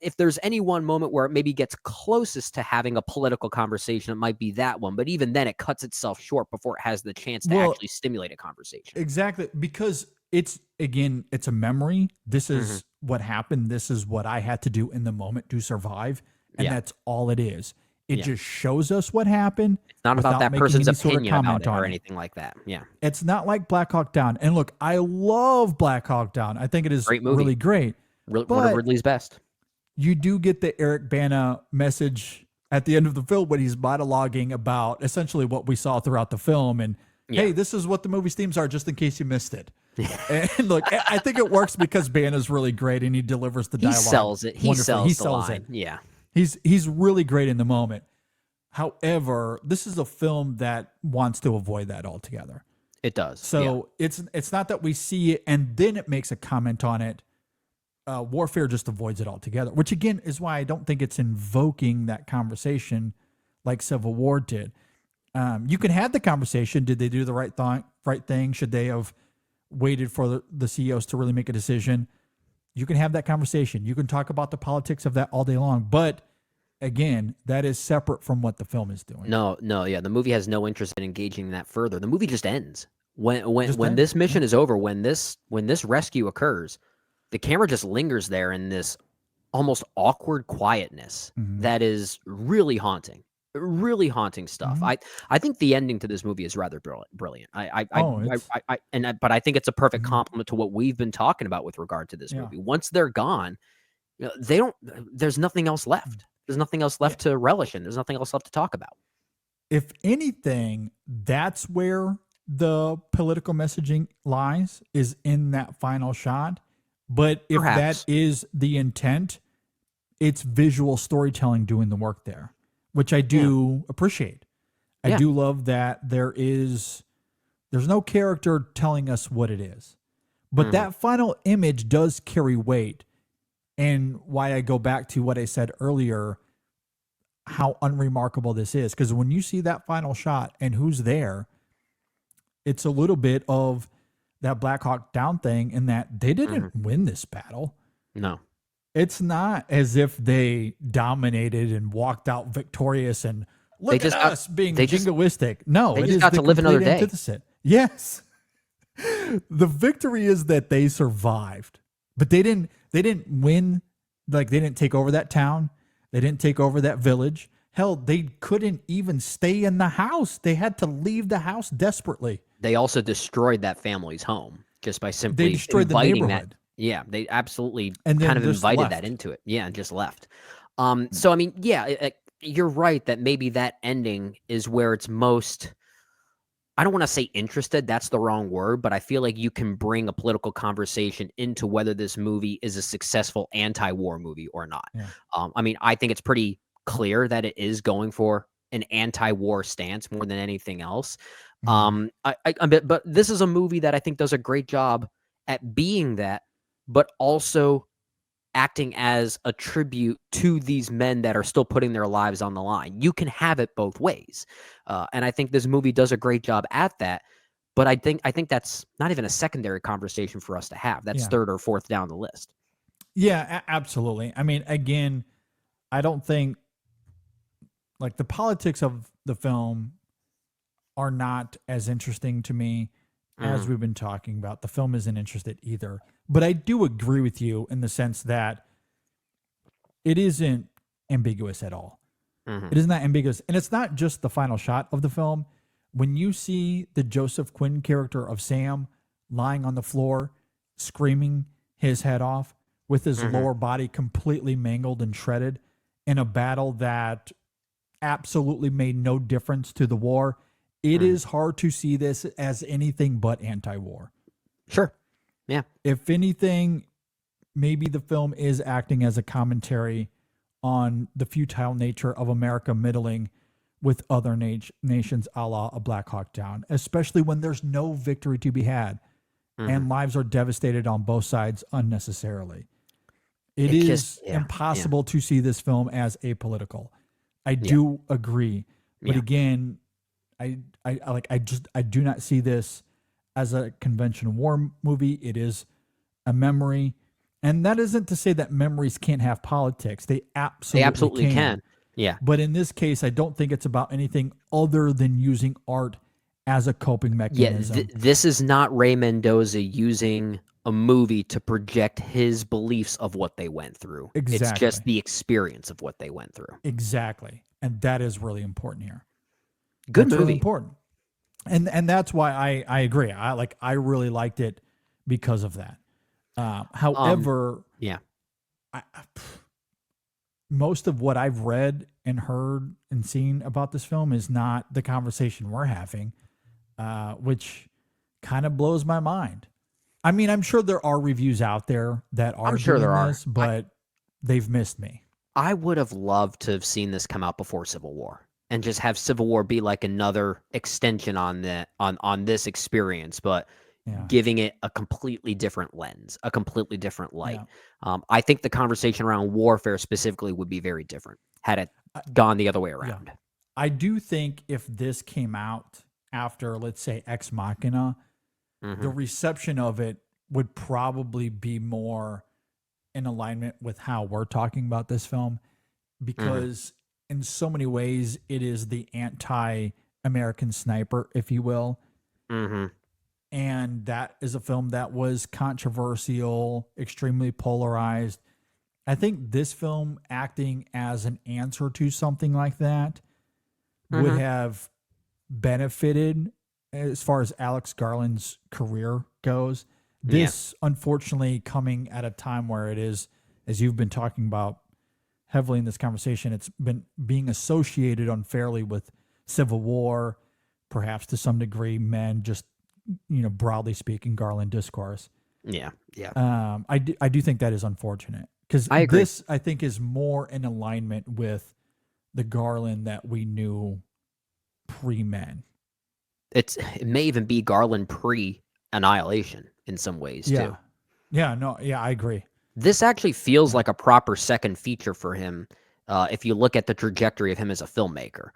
if there's any one moment where it maybe gets closest to having a political conversation, it might be that one. But even then, it cuts itself short before it has the chance to actually stimulate a conversation. Exactly. Because it's a memory. This is what happened. This is what I had to do in the moment to survive. And that's all it is. It just shows us what happened. It's not about that person's opinion about it or anything like that. Yeah. It's not like Black Hawk Down. And look, I love Black Hawk Down. I think it is really great. One of Ridley's best. You do get the Eric Bana message at the end of the film when he's monologuing about essentially what we saw throughout the film. And hey, this is what the movie's themes are, just in case you missed it. And look, I think it works because Bana's really great and he delivers the dialogue. He sells it. He sells it. Yeah. He's really great in the moment. However, this is a film that wants to avoid that altogether. It does. So it's not that we see it and then it makes a comment on it. Warfare just avoids it altogether, which again is why I don't think it's invoking that conversation like Civil War did. You can have the conversation. Did they do the right thing? Should they have waited for the CEOs to really make a decision? You can have that conversation. You can talk about the politics of that all day long. But again, that is separate from what the film is doing. No, yeah. The movie has no interest in engaging in that further. The movie just ends. When this mission is over, when this rescue occurs, the camera just lingers there in this almost awkward quietness that is really haunting. Really haunting stuff. I think the ending to this movie is rather brilliant. But I think it's a perfect complement to what we've been talking about with regard to this movie. Once they're gone, there's nothing else left. There's nothing else left to relish in. There's nothing else left to talk about. If anything, that's where the political messaging lies, is in that final shot. But if that is the intent, it's visual storytelling doing the work there, which I do appreciate. I do love that there's no character telling us what it is. But that final image does carry weight. And why I go back to what I said earlier, how unremarkable this is. Because when you see that final shot and who's there, it's a little bit of that Black Hawk Down thing in that they didn't win this battle. No. It's not as if they dominated and walked out victorious and look at us being jingoistic. No, they just got to live another day. Antithesis. Yes. The victory is that they survived, but they didn't win. Like, they didn't take over that town. They didn't take over that village. Hell, they couldn't even stay in the house. They had to leave the house desperately. They also destroyed that family's home just by simply inviting that. Yeah, they absolutely kind of invited that into it. Yeah, and just left. So, I mean, you're right that maybe that ending is where it's most, I don't want to say interested, that's the wrong word, but I feel like you can bring a political conversation into whether this movie is a successful anti-war movie or not. Yeah. I mean, I think it's pretty clear that it is going for an anti-war stance more than anything else. But this is a movie that I think does a great job at being that, but also acting as a tribute to these men that are still putting their lives on the line. You can have it both ways. And I think this movie does a great job at that. But I think that's not even a secondary conversation for us to have. That's third or fourth down the list. Yeah, absolutely. I mean, again, I don't think like the politics of the film are not as interesting to me as we've been talking about. The film isn't interested either. But I do agree with you in the sense that it isn't ambiguous at all. It is not ambiguous. And it's not just the final shot of the film. When you see the Joseph Quinn character of Sam lying on the floor, screaming his head off with his lower body completely mangled and shredded in a battle that absolutely made no difference to the war, it is hard to see this as anything but anti-war. Sure. Yeah. If anything, maybe the film is acting as a commentary on the futile nature of America middling with other nations a la a Black Hawk Down, especially when there's no victory to be had and lives are devastated on both sides unnecessarily. It is impossible to see this film as apolitical. I do agree. But again, I do not see this as a conventional war movie. It is a memory. And that isn't to say that memories can't have politics. They absolutely can. Yeah. But in this case, I don't think it's about anything other than using art as a coping mechanism. Yeah, this is not Ray Mendoza using a movie to project his beliefs of what they went through. Exactly. It's just the experience of what they went through. Exactly. And that is really important here. Good That's movie. really important. And that's why I agree. I really liked it because of that. However, most of what I've read and heard and seen about this film is not the conversation we're having, which kind of blows my mind. I mean, I'm sure there are reviews out there that are doing this, but they've missed me. I would have loved to have seen this come out before Civil War and just have Civil War be like another extension on this experience, but giving it a completely different lens, a completely different light. I think the conversation around warfare specifically would be very different had it gone the other way around. I do think if this came out after, let's say, Ex Machina, the reception of it would probably be more in alignment with how we're talking about this film, because in so many ways it is the anti-American Sniper, if you will. And that is a film that was controversial, extremely polarized. I think this film acting as an answer to something like that would have benefited as far as Alex Garland's career goes. This, unfortunately, coming at a time where it is, as you've been talking about heavily in this conversation, it's been being associated unfairly with Civil War, perhaps to some degree, men, just, broadly speaking, Garland discourse. I do think that is unfortunate, because this, I think, is more in alignment with the Garland that we knew pre-Men. It may even be Garland pre-Annihilation in some ways too. I agree. This actually feels like a proper second feature for him, if you look at the trajectory of him as a filmmaker.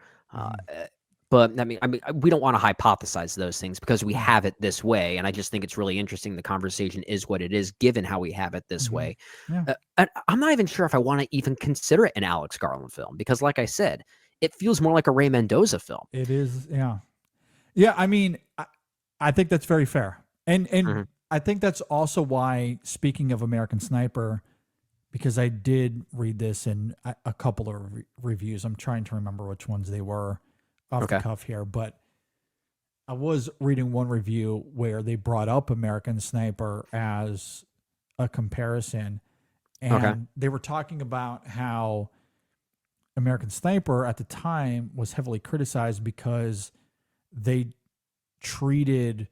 But I mean, we don't want to hypothesize those things because we have it this way, and I just think it's really interesting. The conversation is what it is, given how we have it this way. And I'm not even sure if I want to even consider it an Alex Garland film, because, like I said, it feels more like a Ray Mendoza film. It is, I mean, I think that's very fair, and I think that's also why, speaking of American Sniper, because I did read this in a couple of reviews. I'm trying to remember which ones they were off the cuff here, but I was reading one review where they brought up American Sniper as a comparison, and they were talking about how American Sniper at the time was heavily criticized because they treated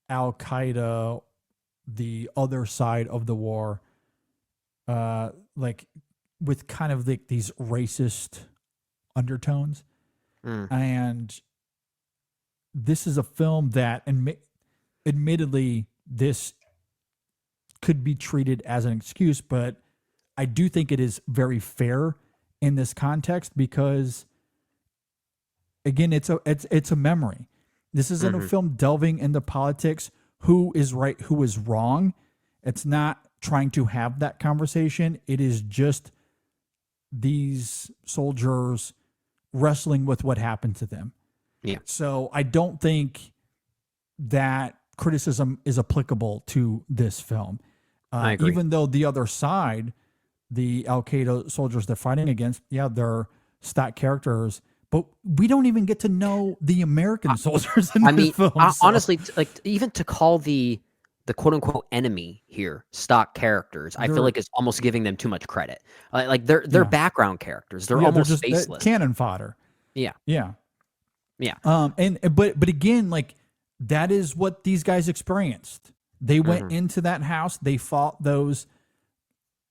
Al-Qaeda, the other side of the war, like with kind of these racist undertones. And this is a film that, admittedly, this could be treated as an excuse, but I do think it is very fair in this context because, again, it's a memory. This isn't a film delving into politics, who is right, who is wrong. It's not trying to have that conversation. It is just these soldiers wrestling with what happened to them. So I don't think that criticism is applicable to this film. I agree. Even though the other side, the Al-Qaeda soldiers they're fighting against, they're stock characters, but we don't even get to know the American soldiers in this film. Honestly, like, even to call the the quote unquote enemy here, stock characters, I feel like it's almost giving them too much credit. Like they're background characters. They're almost just faceless. cannon fodder. Yeah. Yeah. Yeah. But again, like that is what these guys experienced. They went into that house. They fought those.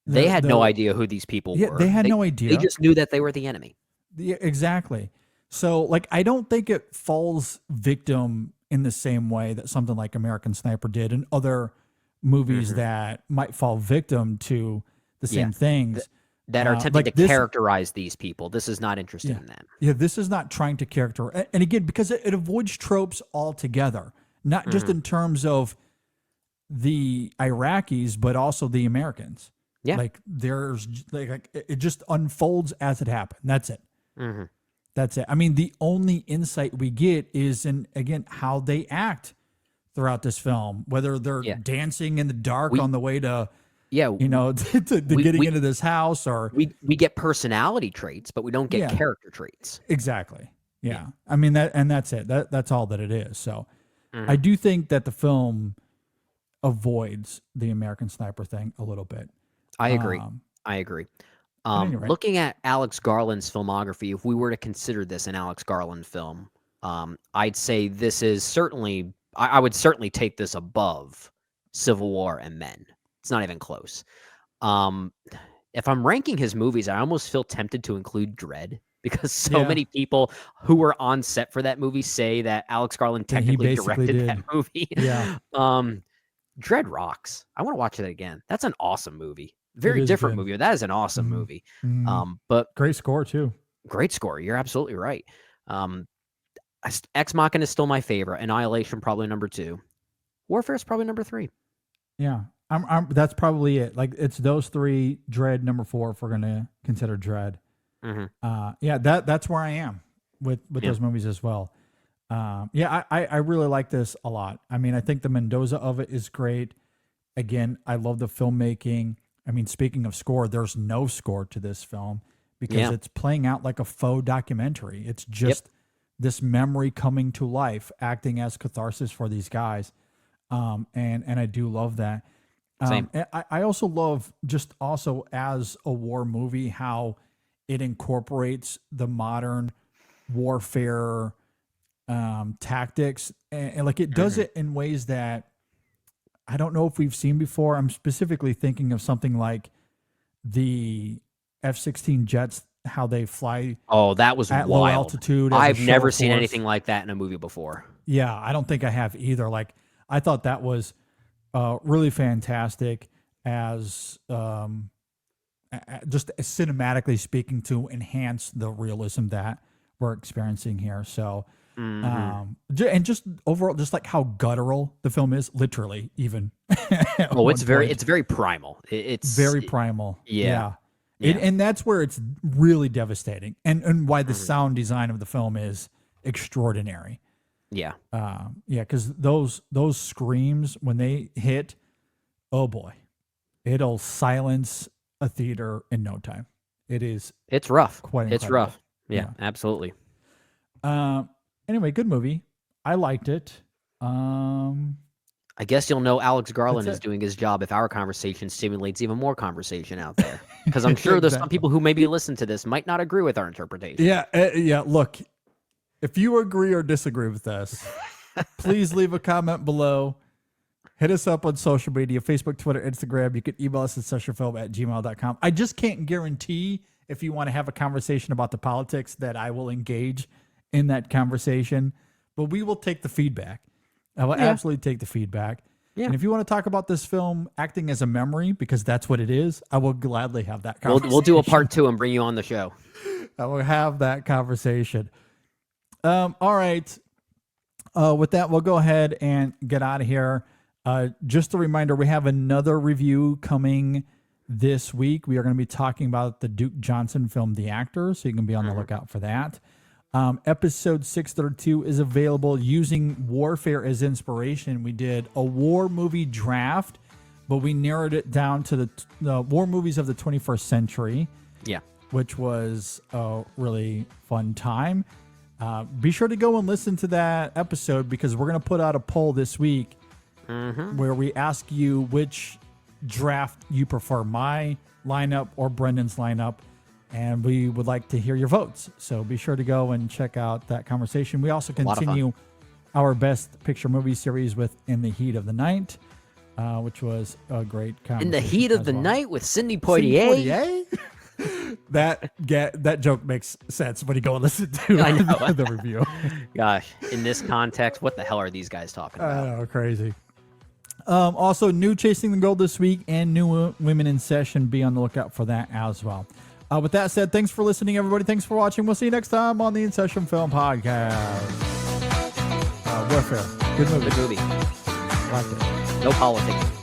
They had no idea who these people were. They had no idea. They just knew that they were the enemy. Yeah, exactly. So, like, I don't think it falls victim in the same way that something like American Sniper did and other movies that might fall victim to the same things. That are attempting to characterize these people. This is not interested in them. Yeah, this is not trying to characterize. And again, because it avoids tropes altogether, not just in terms of the Iraqis, but also the Americans. Yeah. Like there's like it just unfolds as it happened. That's it. That's it. I mean, the only insight we get is in, again, how they act throughout this film, whether they're dancing in the dark on the way to, to getting into this house, or we get personality traits, but we don't get character traits. Exactly. Yeah. I mean, that's it. That's all that it is. So I do think that the film avoids the American Sniper thing a little bit. I agree. Anyway. Looking at Alex Garland's filmography, if we were to consider this an Alex Garland film, I'd say this is certainly, I would certainly take this above Civil War and Men. It's not even close. If I'm ranking his movies, I almost feel tempted to include Dredd, because so many people who were on set for that movie say that Alex Garland technically directed that movie. Yeah. Dredd rocks. I want to watch it again. That's an awesome movie. Very different movie. That is an awesome movie. But great score too. Great score. You're absolutely right. Ex Machina is still my favorite. Annihilation probably number 2. Warfare is probably number 3. Yeah. That's probably it. Like it's those 3, Dredd number 4 if we're gonna consider Dredd. That's where I am with those movies as well. I really like this a lot. I mean, I think the Mendoza of it is great. Again, I love the filmmaking. I mean, speaking of score, there's no score to this film because it's playing out like a faux documentary. It's just this memory coming to life, acting as catharsis for these guys. And I do love that. Same. I also love just also as a war movie, how it incorporates the modern warfare tactics. And like it does it in ways that I don't know if we've seen before. I'm specifically thinking of something like the F-16 jets, how they fly. Oh, that was at wild. Low altitude. I've never seen anything like that in a movie before. Yeah, I don't think I have either. Like, I thought that was really fantastic as just cinematically speaking to enhance the realism that we're experiencing here. So, and just overall, just like how guttural the film is, literally, even. It's very primal. It's very primal. Yeah. And that's where it's really devastating, and why the sound design of the film is extraordinary. Yeah. Because those screams when they hit, oh boy, it'll silence a theater in no time. It's rough. Quite incredible. It's rough. Yeah, absolutely. Anyway, good movie. I liked it. I guess you'll know Alex Garland is doing his job if our conversation stimulates even more conversation out there. Because I'm sure there's some people who maybe listen to this might not agree with our interpretation. Yeah. Look, if you agree or disagree with us, please leave a comment below. Hit us up on social media, Facebook, Twitter, Instagram. You can email us at sessionfilm@gmail.com. I just can't guarantee if you want to have a conversation about the politics that I will engage in that conversation, but we will take the feedback. I will absolutely take the feedback. Yeah. And if you want to talk about this film acting as a memory, because that's what it is, I will gladly have that conversation. We'll do a part 2 and bring you on the show. I will have that conversation. All right. With that, we'll go ahead and get out of here. Just a reminder, we have another review coming this week. We are going to be talking about the Duke Johnson film, The Actor, so you can be on the lookout for that. Episode 632 is available using warfare as inspiration. We did a war movie draft, but we narrowed it down to the war movies of the 21st century. Yeah. Which was a really fun time. Be sure to go and listen to that episode because we're going to put out a poll this week where we ask you which draft you prefer, my lineup or Brendan's lineup, and we would like to hear your votes. So be sure to go and check out that conversation. We also continue our best picture movie series with In the Heat of the Night, which was a great conversation. In the Heat of the Night with Sidney Poitier? That joke makes sense when you go and listen to the review. Gosh, in this context, what the hell are these guys talking about? I know, crazy. Also, new Chasing the Gold this week and new Women in Session. Be on the lookout for that as well. With that said, thanks for listening, everybody. Thanks for watching. We'll see you next time on the In Session Film Podcast. Warfare. Good movie. Good movie. Liked it. No politics.